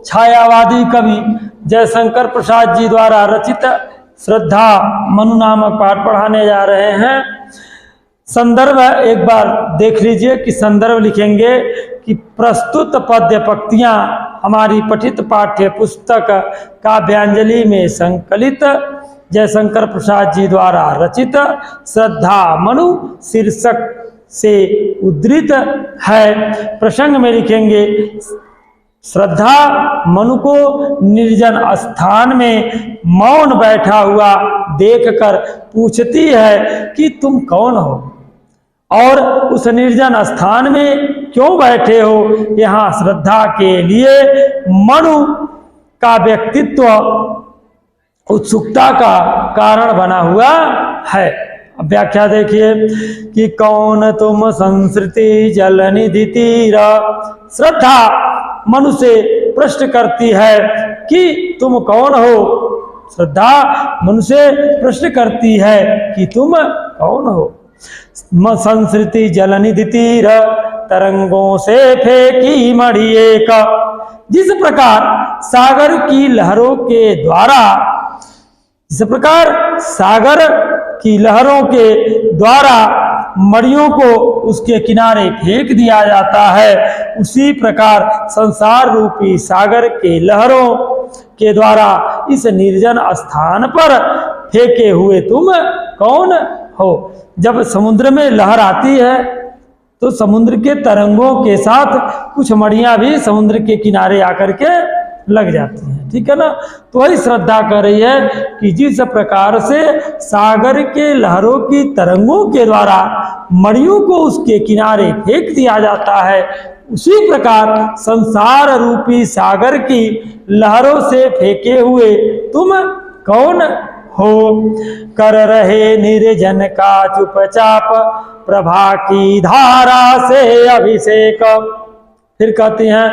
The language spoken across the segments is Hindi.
छायावादी कवि जयशंकर प्रसाद जी द्वारा रचित श्रद्धा मनु नामक पाठ पढ़ाने जा रहे हैं। संदर्भ एक बार देख लीजिए कि संदर्भ लिखेंगे कि प्रस्तुत पद्य पंक्तियां हमारी पठित पाठ्य पुस्तक काव्यांजलि में संकलित जयशंकर प्रसाद जी द्वारा रचित श्रद्धा मनु शीर्षक से उद्धृत है। प्रसंग में लिखेंगे, श्रद्धा मनु को निर्जन स्थान में मौन बैठा हुआ देखकर पूछती है कि तुम कौन हो और उस निर्जन स्थान में क्यों बैठे हो। यहाँ श्रद्धा के लिए मनु का व्यक्तित्व उत्सुकता का कारण बना हुआ है। अब व्याख्या देखिए कि कौन तुम संस्कृति जल निधि तीर। श्रद्धा मनु से प्रश्न करती है कि तुम कौन हो। श्रद्धा मनु से प्रश्न करती है कि तुम कौन हो। संस्कृति जल निधि तीर तरंगों से फेंकी मढ़ी एक। जिस प्रकार सागर की लहरों के द्वारा मड़ियों को उसके किनारे फेंक दिया जाता है, उसी प्रकार संसार रूपी सागर के लहरों के द्वारा इस निर्जन स्थान पर फेंके हुए तुम कौन हो। जब समुद्र में लहर आती है तो समुद्र के तरंगों के साथ कुछ मड़ियां भी समुद्र के किनारे आकर के लग जाती हैं, ठीक है ना। तो वही श्रद्धा कर रही है कि जिस प्रकार से सागर के लहरों की तरंगों के द्वारा मड़ियों को उसके किनारे फेंक दिया जाता है, उसी प्रकार संसार रूपी सागर की लहरों से फेंके हुए तुम कौन हो। कर रहे निर्जन का चुपचाप प्रभा की धारा से अभिषेक। फिर कहते हैं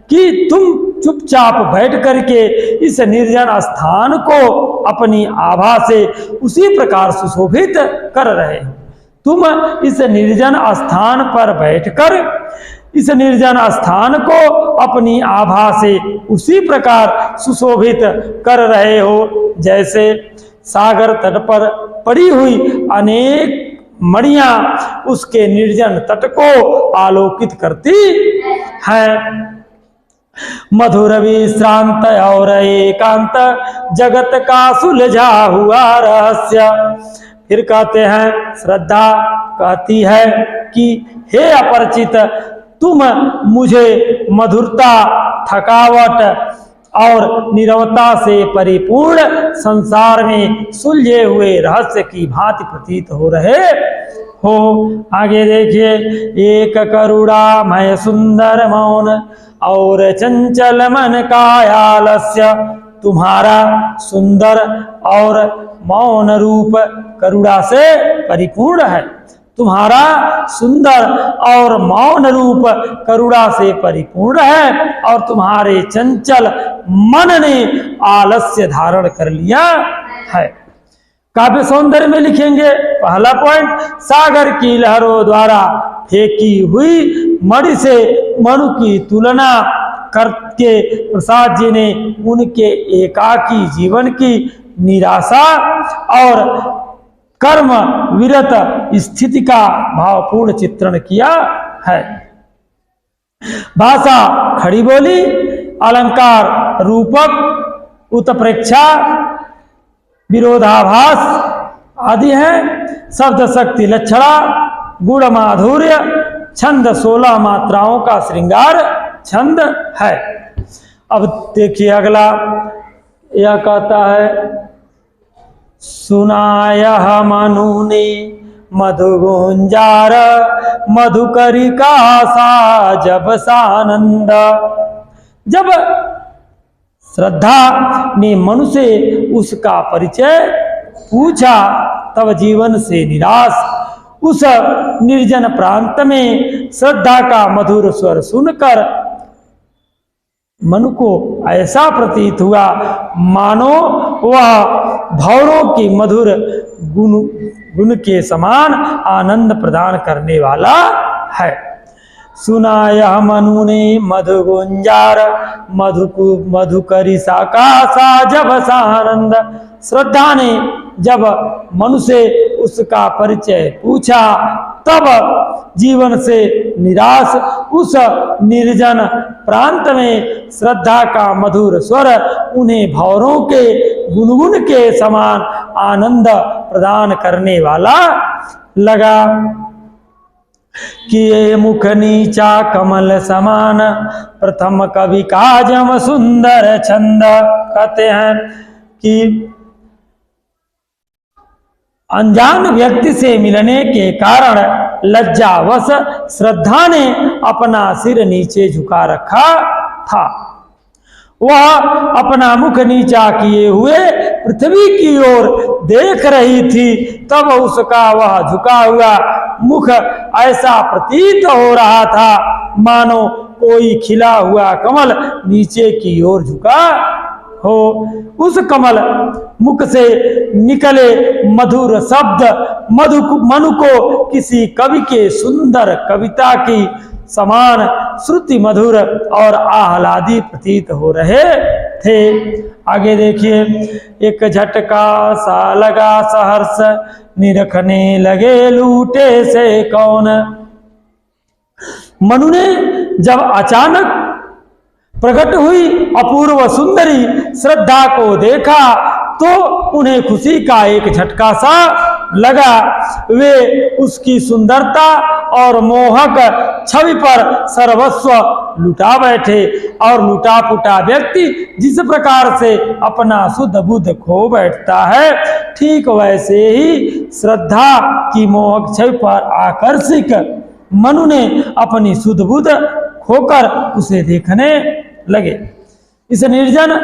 कि तुम चुपचाप बैठ करके इस निर्जन स्थान को अपनी आभा से उसी प्रकार सुशोभित कर रहे हो। तुम इस निर्जन स्थान पर बैठकर इस निर्जन स्थान को अपनी आभा से उसी प्रकार सुशोभित कर रहे हो जैसे सागर तट पर पड़ी हुई अनेक मड़ियां उसके निर्जन तट को आलोकित करती हैं। मधुर विश्रांत और एकांत जगत का सुलझा हुआ रहस्य। फिर कहते हैं, श्रद्धा कहती है कि हे अपरिचित, तुम मुझे मधुरता, थकावट और नीरवता से परिपूर्ण संसार में सुलझे हुए रहस्य की भांति प्रतीत हो रहे हो। आगे देखिए, एक करुणामय सुंदर मौन और चंचल मन का आलस्य। तुम्हारा सुंदर और मौन रूप करुणा से परिपूर्ण है। तुम्हारा सुंदर और मौन रूप करुणा से परिपूर्ण है और तुम्हारे चंचल मन ने आलस्य धारण कर लिया है। काव्य सौंदर्य में लिखेंगे, पहला पॉइंट, सागर की लहरों द्वारा फेंकी हुई मणि से मनु की तुलना करके प्रसाद जी ने उनके एकाकी जीवन की निराशा और कर्म विरत स्थिति का भावपूर्ण चित्रण किया है। भाषा खड़ी बोली, अलंकार रूपक, उत्प्रेक्षा, विरोधाभास आदि हैं। शब्द शक्ति लक्षणा, गुण माधुर्य, छंद 16 मात्राओं का श्रृंगार छंद है। अब देखिए अगला, यह कहता है, सुनायह मनु ने मधुगुंजार मधुकरिका सा जब सानंद। जब श्रद्धा ने मनु से उसका परिचय पूछा तब जीवन से निराश उस निर्जन प्रांत में श्रद्धा का मधुर स्वर सुनकर मनु को ऐसा प्रतीत हुआ मानो वह भौरों की मधुर गुण के समान आनंद प्रदान करने वाला है। सुना यह मनु ने मधु गुंजार, मधुकरी साकासा जब सानंद। श्रद्धा ने जब मनु से उसका परिचय पूछा, तब जीवन से निराश उस निर्जन प्रांत में श्रद्धा का मधुर स्वर उन्हें भंवरों के गुनगुन के समान आनंद प्रदान करने वाला लगा। किए मुख नीचा कमल समान, प्रथम कवि काजम सुंदर छंद। कहते हैं कि अनजान व्यक्ति से मिलने के कारण लज्जावश श्रद्धा ने अपना सिर नीचे झुका रखा था। वह अपना मुख नीचा किए हुए पृथ्वी की ओर देख रही थी। तब उसका वह झुका हुआ मुख ऐसा प्रतीत हो रहा था मानो कोई खिला हुआ कमल नीचे की ओर झुका हो। उस कमल मुख से निकले मधुर शब्द मनु को किसी कवि के सुंदर कविता की समान श्रुति मधुर और आह्लादी प्रतीत हो रहे थे। आगे देखिए, एक झटका सा लगा सहर्ष, निरखने लगे लूटे से कौन। मनु ने जब अचानक प्रकट हुई अपूर्व सुंदरी श्रद्धा को देखा तो उन्हें खुशी का एक झटका सा लगा। वे उसकी सुंदरता और मोहक छवि पर सर्वस्व लुटा बैठे और लुटा पुटा व्यक्ति जिस प्रकार से अपना शुद्ध बुद्ध खो बैठता है, ठीक वैसे ही श्रद्धा की मोहक छवि पर आकर्षित मनु ने अपनी शुद्ध बुद्ध खोकर उसे देखने लगे। इस निर्जन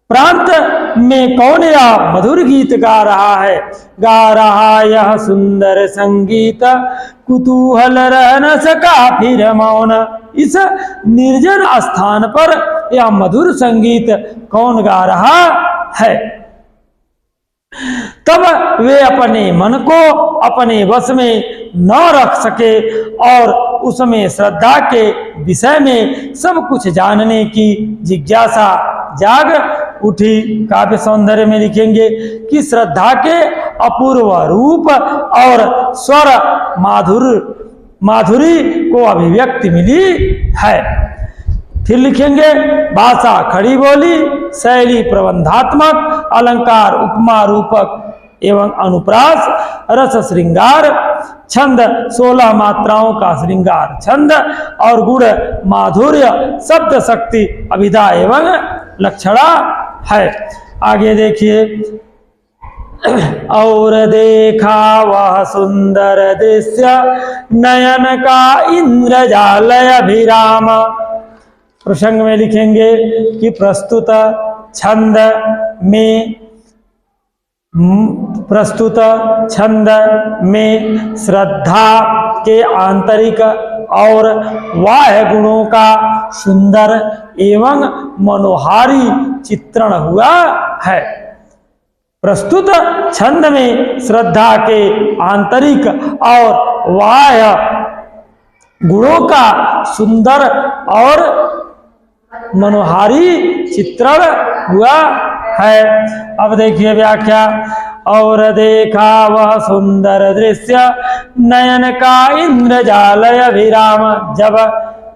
प्रांत में कौन यह मधुर गीत गा रहा है? गा रहा यह सुंदर संगीत, कुतूहल रह न सका फिर मौन। इस निर्जन स्थान पर यह मधुर संगीत कौन गा रहा है? तब वे अपने मन को अपने वश में न रख सके और उसमें श्रद्धा के विषय में सब कुछ जानने की जिज्ञासा जाग उठी। काव्य सौंदर्य में लिखेंगे कि श्रद्धा के अपूर्व रूप और स्वर माधुरी को अभिव्यक्ति मिली है। फिर लिखेंगे भाषा खड़ी बोली, शैली प्रबंधात्मक, अलंकार उपमा रूपक एवं अनुप्रास, रस श्रृंगार छंद 16 मात्राओं का श्रृंगार छंद और गुण माधुर्य शब्द शक्ति अभिधा एवं लक्षणा है। आगे देखिए, और देखा वह सुंदर दृश्य नयन का इंद्रजालय अभिराम। प्रसंग में लिखेंगे कि प्रस्तुत छंद में श्रद्धा के आंतरिक और बाह्य गुणों का सुंदर एवं मनोहारी चित्रण हुआ है। प्रस्तुत छंद में श्रद्धा के आंतरिक और बाह्य गुणों का सुंदर और मनोहारी चित्रण हुआ है। अब देखिए व्याख्या, और देखा वह सुंदर दृश्य नयन का इंद्रजालय अभिराम। जब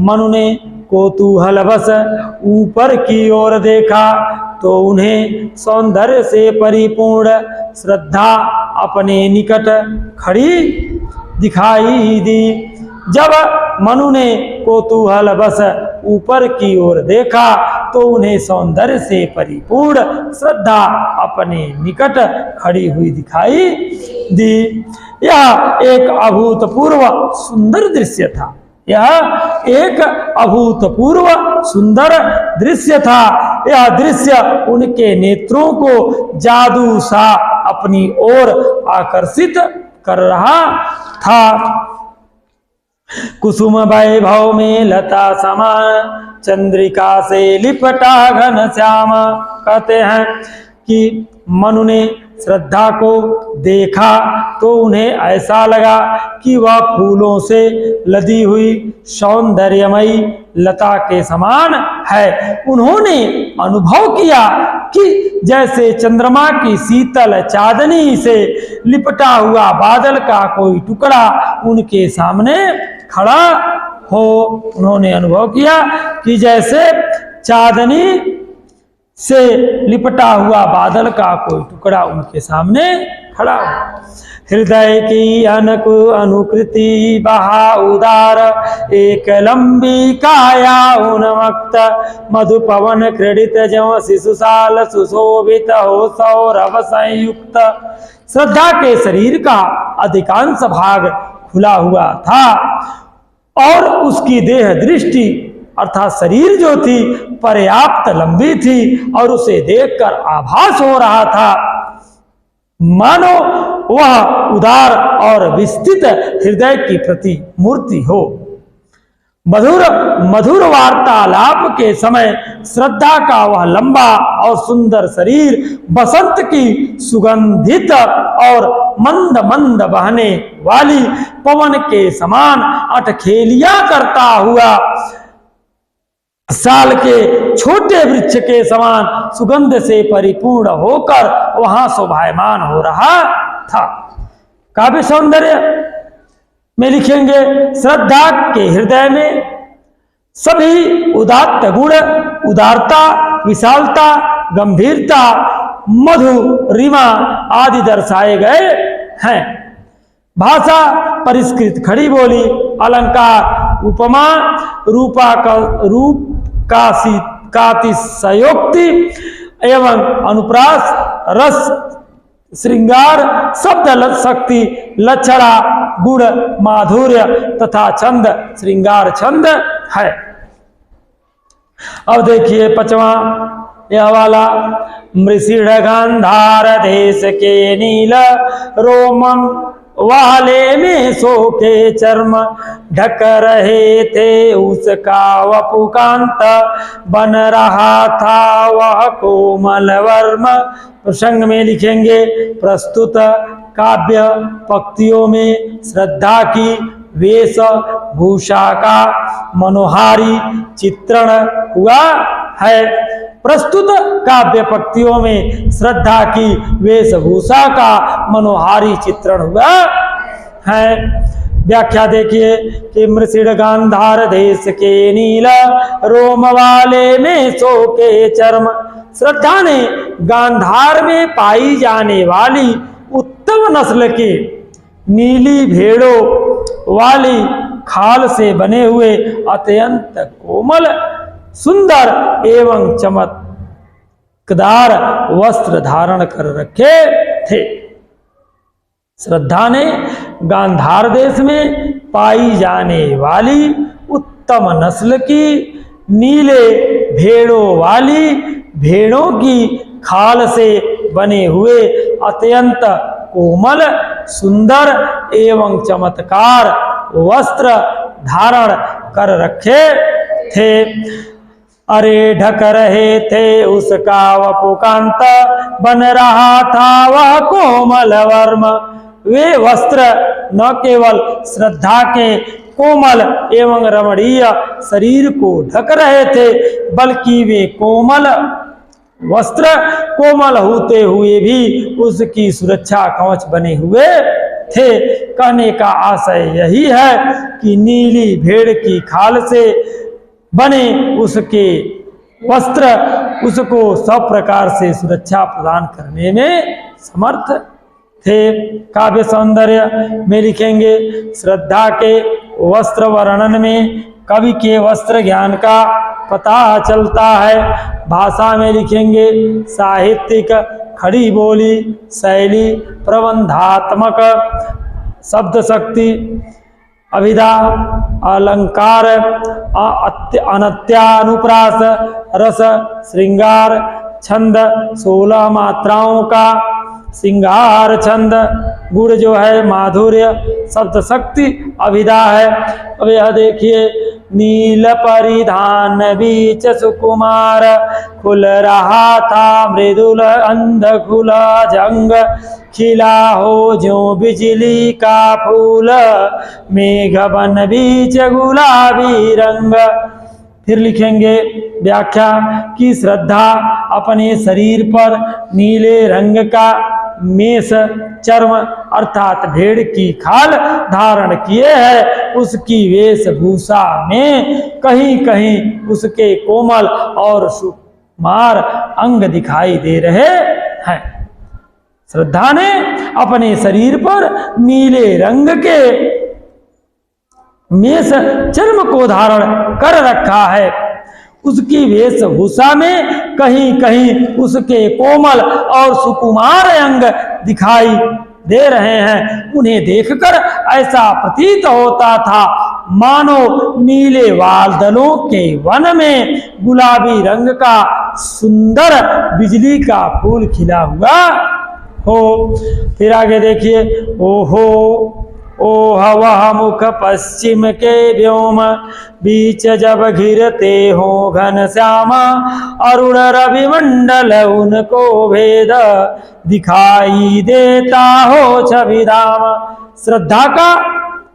मनु ने कौतूहलवश ऊपर की ओर देखा तो उन्हें सौंदर्य से परिपूर्ण श्रद्धा अपने निकट खड़ी दिखाई दी। जब मनु ने कौतूहलवश ऊपर की ओर देखा तो उन्हें सौंदर्य से परिपूर्ण श्रद्धा अपने निकट खड़ी हुई दिखाई दी। यह एक अभूतपूर्व सुंदर दृश्य था। यह एक अभूतपूर्व सुंदर दृश्य था। यह दृश्य उनके नेत्रों को जादू सा अपनी ओर आकर्षित कर रहा था। कुसुम वैभव में लता समान, चंद्रिका से लिपटा घन श्याम। कहते हैं कि मनु ने श्रद्धा को देखा तो उन्हें ऐसा लगा कि वह फूलों से लदी हुई सौंदर्यमयी लता के समान है। उन्होंने अनुभव किया कि जैसे चंद्रमा की शीतल चांदनी से लिपटा हुआ बादल का कोई टुकड़ा उनके सामने खड़ा हो। उन्होंने अनुभव किया कि जैसे चांदनी से लिपटा हुआ बादल का कोई टुकड़ा उनके सामने खड़ा हो। हृदय की अनक अनुकृति बहा उदार, एक लंबी काया उन्मक्त, मधु पवन क्रीडित ज्यों शिशुशाल सुशोभित हो सौरभ संयुक्त। श्रद्धा के शरीर का अधिकांश भाग खुला हुआ था और उसकी देह दृष्टि अर्थात शरीर जो थी पर्याप्त लंबी थी और उसे देखकर आभास हो रहा था मानो वह उदार और विस्तृत हृदय की प्रतिमूर्ति हो। मधुर वार्तालाप के समय श्रद्धा का वह लंबा और सुंदर शरीर बसंत की सुगंधित और मंद मंद बहने वाली पवन के समान अटखेलियां करता हुआ साल के छोटे वृक्ष के समान सुगंध से परिपूर्ण होकर वहां शोभायमान हो रहा था। काव्य सौंदर्य में लिखेंगे, श्रद्धा के हृदय में सभी उदात्त गुण, उदारता, विशालता, गंभीरता, मधुरिमा आदि दर्शाए गए हैं। भाषा परिष्कृत खड़ी बोली, अलंकार, उपमा, कातिशयोक्ति एवं अनुप्रास, रस, श्रृंगार, शब्द शक्ति, लक्षणा, गुण, माधुर्य तथा छंद श्रृंगार छंद है। अब देखिए पांचवा यह वाला, मृषिण गांधार देश के नील रोमम वाले में सो के चर्म ढक रहे थे, उसका वपुकांत बन रहा था वह कोमल वर्म। प्रसंग में लिखेंगे, प्रस्तुत काव्य पंक्तियों में श्रद्धा की वेश भूषा का मनोहारी चित्रण हुआ है। प्रस्तुत काव्य पंक्तियों में श्रद्धा की वेशभूषा का मनोहारी चित्रण हुआ है। व्याख्या देखिए कि मृषिण गांधार देश के नील रोम वाले में सो के चर्म। श्रद्धा ने गांधार में पाई जाने वाली उत्तम नस्ल की नीली भेड़ों वाली खाल से बने हुए अत्यंत कोमल, सुंदर एवं चमकदार वस्त्र धारण कर रखे थे। श्रद्धा ने गांधार देश में पाई जाने वाली उत्तम नस्ल की नीले भेड़ों वाली भेड़ों की खाल से बने हुए अत्यंत कोमल, सुंदर एवं चमत्कार वस्त्र धारण कर रखे थे। अरे ढक रहे थे उसका वपुकांत बन रहा था वह कोमल वर्म। वे वस्त्र न केवल श्रद्धा के कोमल एवं रमणीय शरीर को ढक रहे थे, बल्कि वे कोमल वस्त्र कोमल होते हुए भी उसकी सुरक्षा कवच बने हुए थे। कहने का आशय यही है कि नीली भेड़ की खाल से बने उसके वस्त्र उसको सब प्रकार से सुरक्षा प्रदान करने में समर्थ थे। काव्य सौंदर्य में लिखेंगे, श्रद्धा के वस्त्र वर्णन में कवि के वस्त्र ज्ञान का पता चलता है। भाषा में लिखेंगे, साहित्यिक खड़ी बोली शैली, प्रबंधात्मक शब्द शक्ति, अभिधा, अलंकार, अनत्यानुप्रास, रस, श्रृंगार, छंद 16 मात्राओं का श्रृंगार छंद, गुण जो है माधुर्य, शब्द शक्ति, अभिधा है। अब यह देखिए नील परिधान बीच सुकुमार, खुल रहा था मृदुल अंध खुला जंग, खिला हो जो बिजली का फूल, मेघ बन बीच गुलाबी रंग। फिर लिखेंगे व्याख्या कि श्रद्धा अपने शरीर पर नीले रंग का मेष चर्म अर्थात भेड़ की खाल धारण किए है। उसकी वेशभूषा में कहीं कहीं उसके कोमल और सुकुमार अंग दिखाई दे रहे हैं। श्रद्धा ने अपने शरीर पर नीले रंग के मेष चर्म को धारण कर रखा है। उसकी वेशभूषा में कहीं कहीं उसके कोमल और सुकुमार अंग दिखाई दे रहे हैं। उन्हें देखकर ऐसा प्रतीत होता था मानो नीले बादलों के वन में गुलाबी रंग का सुंदर बिजली का फूल खिला हुआ हो। फिर आगे देखिए, ओहो ओह वह मुख पश्चिम के व्योम, बीच जब घिरते हो घन श्यामा, अरुण रवि मंडल उनको भेद दिखाई देता हो छविधाम। श्रद्धा का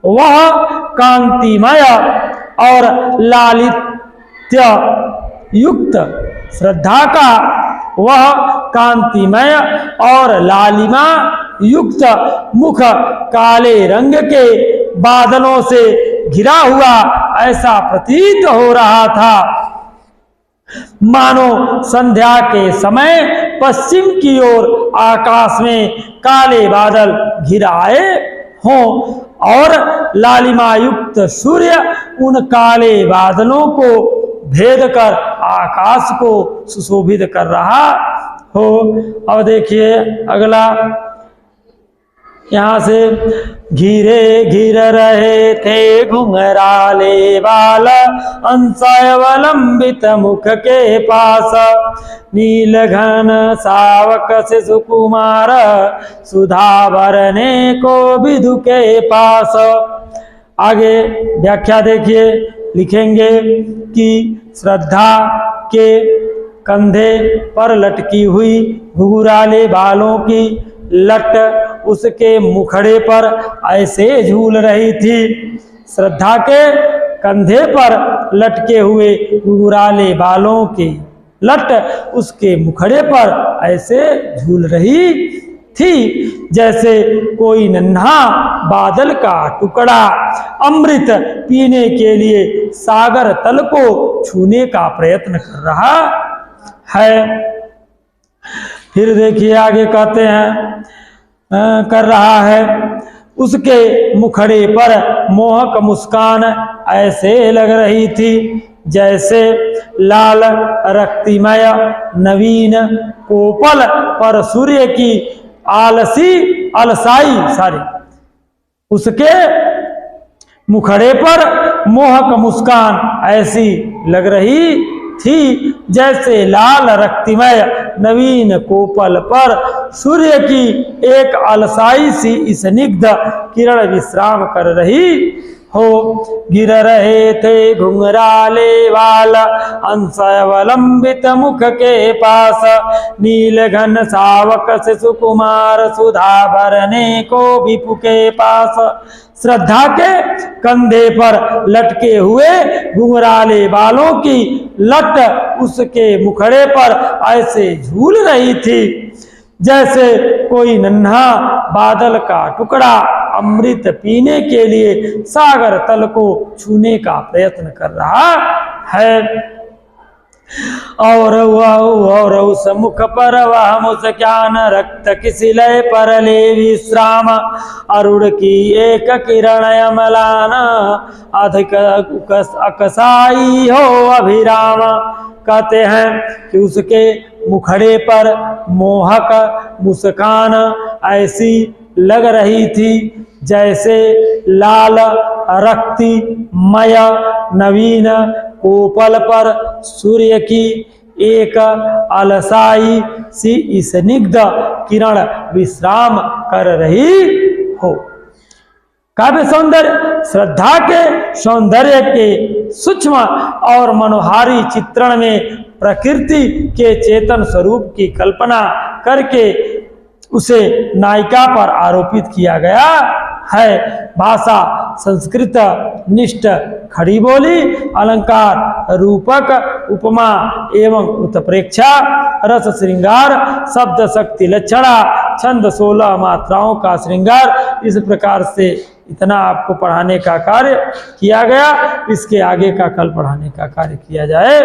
वह कांतिमय और लालित्य युक्त, श्रद्धा का वह कांतिमय और लालिमा युक्त मुख काले रंग के बादलों से घिरा हुआ ऐसा प्रतीत हो रहा था मानो संध्या के समय पश्चिम की ओर आकाश में काले बादल घिराए हों और लालिमा युक्त सूर्य उन काले बादलों को भेद कर आकाश को सुशोभित कर रहा हो। अब देखिए अगला, यहाँ से घिरे घिर रहे थे घुंघराले बाल, अंशयवलंबित मुख के पास, नील घन सावक से सुकुमार, सुधा भरने को विधु के पास। आगे व्याख्या देखिए, लिखेंगे कि श्रद्धा के कंधे पर लटकी हुई घुंघराले बालों की लट उसके मुखड़े पर ऐसे झूल रही थी। श्रद्धा के कंधे पर लटके हुए घुंघराले बालों की लट उसके मुखड़े पर ऐसे झूल रही थी जैसे कोई नन्हा बादल का टुकड़ा अमृत पीने के लिए सागर तल को छूने का प्रयत्न कर रहा है। फिर देखिए आगे कहते हैं कर रहा है, उसके मुखड़े पर मोहक मुस्कान ऐसे लग रही थी जैसे लाल रक्तिमय नवीन कोपल पर सूर्य की उसके मुखड़े पर मोहक मुस्कान ऐसी लग रही थी जैसे लाल रक्तिमय नवीन कोपल पर सूर्य की एक अलसाई सी स्निग्ध किरण विश्राम कर रही हो। गिर रहे थे घुंघराले बाल अंशयवलंबित मुख के पास, नील घन सावक से सुकुमार, सुधा भरने को विपु के पास। श्रद्धा के कंधे पर लटके हुए घुंघराले बालों की लट उसके मुखड़े पर ऐसे झूल रही थी जैसे कोई नन्हा बादल का टुकड़ा अमृत पीने के लिए सागर तल को छूने का प्रयत्न कर रहा है। और उस मुख पर वह मुस्कान रक्त किसी लय पर ले विश्राम, अरुण की एक किरण अमलान अधिक अकसाई हो अभिराम। कहते हैं कि उसके मुखड़े पर मोहक मुस्कान ऐसी लग रही थी जैसे लाल रक्तिमय नवीन कोपल पर सूर्य की एक अलसाई सी स्निग्ध किरण विश्राम कर रही हो। काव्य सौंदर्य श्रद्धा के सौंदर्य के सूक्ष्म और मनोहारी चित्रण में प्रकृति के चेतन स्वरूप की कल्पना करके उसे नायिका पर आरोपित किया गया है। भाषा संस्कृत निष्ठ खड़ी बोली, अलंकार रूपक, उपमा एवं उत्प्रेक्षा, रस श्रृंगार, शब्द शक्ति लक्षणा, छंद 16 मात्राओं का श्रृंगार। इस प्रकार से इतना आपको पढ़ाने का कार्य किया गया। इसके आगे का कल पढ़ाने का कार्य किया जाए।